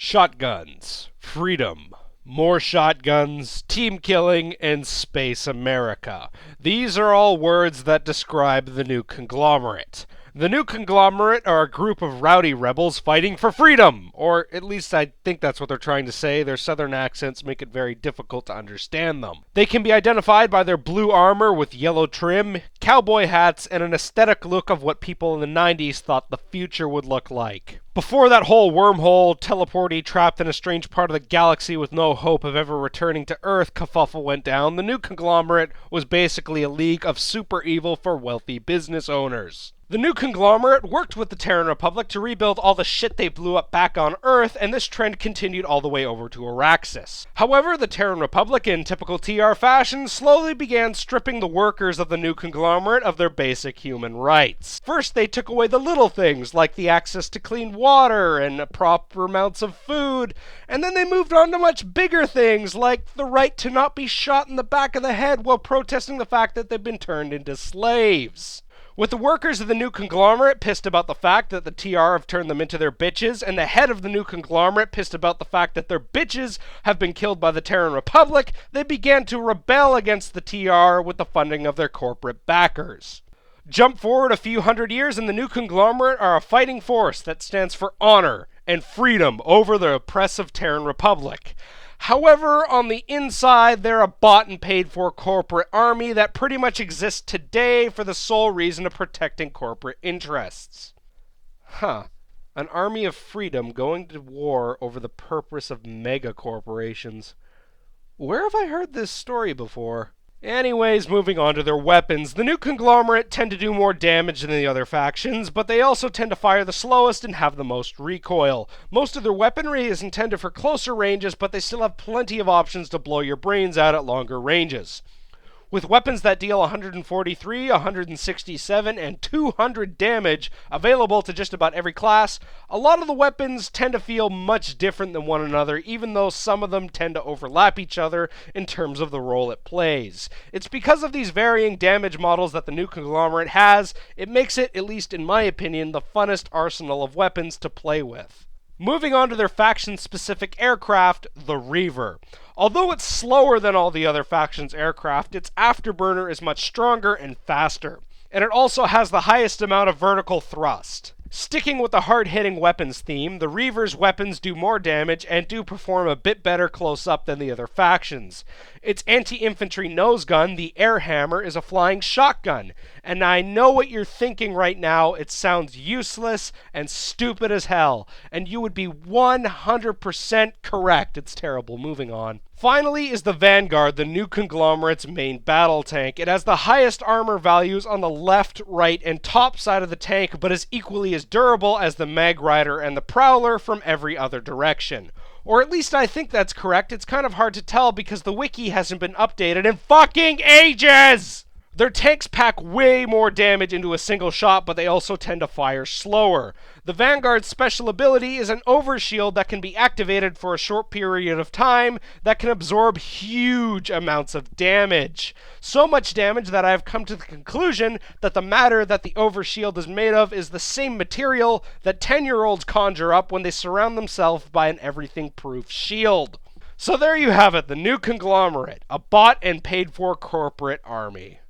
Shotguns, freedom, more shotguns, team killing, and space America. These are all words that describe the new conglomerate. The new conglomerate are a group of rowdy rebels fighting for freedom, or at least I think that's what they're trying to say. Their southern accents make it very difficult to understand them. They can be identified by their blue armor with yellow trim, cowboy hats, and an aesthetic look of what people in the 90s thought the future would look like. Before that whole wormhole, teleportee trapped in a strange part of the galaxy with no hope of ever returning to Earth kerfuffle went down, the new conglomerate was basically a league of super evil for wealthy business owners. The new conglomerate worked with the Terran Republic to rebuild all the shit they blew up back on Earth, and this trend continued all the way over to Araxis. However, the Terran Republic, in typical TR fashion, slowly began stripping the workers of the new conglomerate of their basic human rights. First, they took away the little things, like the access to clean water and proper amounts of food, and then they moved on to much bigger things, like the right to not be shot in the back of the head while protesting the fact that they've been turned into slaves. With the workers of the new conglomerate pissed about the fact that the TR have turned them into their bitches, and the head of the new conglomerate pissed about the fact that their bitches have been killed by the Terran Republic, they began to rebel against the TR with the funding of their corporate backers. Jump forward a few hundred years and the new conglomerate are a fighting force that stands for honor and freedom over the oppressive Terran Republic. However, on the inside, they're a bought and paid for corporate army that pretty much exists today for the sole reason of protecting corporate interests. An army of freedom going to war over the purpose of mega corporations. Where have I heard this story before? Anyways, moving on to their weapons. The new conglomerate tend to do more damage than the other factions, but they also tend to fire the slowest and have the most recoil. Most of their weaponry is intended for closer ranges, but they still have plenty of options to blow your brains out at longer ranges. With weapons that deal 143, 167, and 200 damage available to just about every class, a lot of the weapons tend to feel much different than one another, even though some of them tend to overlap each other in terms of the role it plays. It's because of these varying damage models that the new conglomerate has, it makes it, at least in my opinion, the funnest arsenal of weapons to play with. Moving on to their faction-specific aircraft, the Reaver. Although it's slower than all the other factions' aircraft, its afterburner is much stronger and faster, and it also has the highest amount of vertical thrust. Sticking with the hard-hitting weapons theme, the Reaver's weapons do more damage and do perform a bit better close-up than the other factions. Its anti-infantry nose gun, the Air Hammer, is a flying shotgun, and I know what you're thinking right now. It sounds useless and stupid as hell, and you would be 100% correct. It's terrible. Moving on. Finally is the Vanguard, the new conglomerate's main battle tank. It has the highest armor values on the left, right, and top side of the tank, but is equally as durable as the Mag Rider and the Prowler from every other direction. Or at least I think that's correct. It's kind of hard to tell because the wiki hasn't been updated in fucking ages! Their tanks pack way more damage into a single shot, but they also tend to fire slower. The Vanguard's special ability is an overshield that can be activated for a short period of time that can absorb huge amounts of damage. So much damage that I have come to the conclusion that the matter that the overshield is made of is the same material that 10-year-olds conjure up when they surround themselves by an everything-proof shield. So there you have it, the new conglomerate, a bought and paid for corporate army.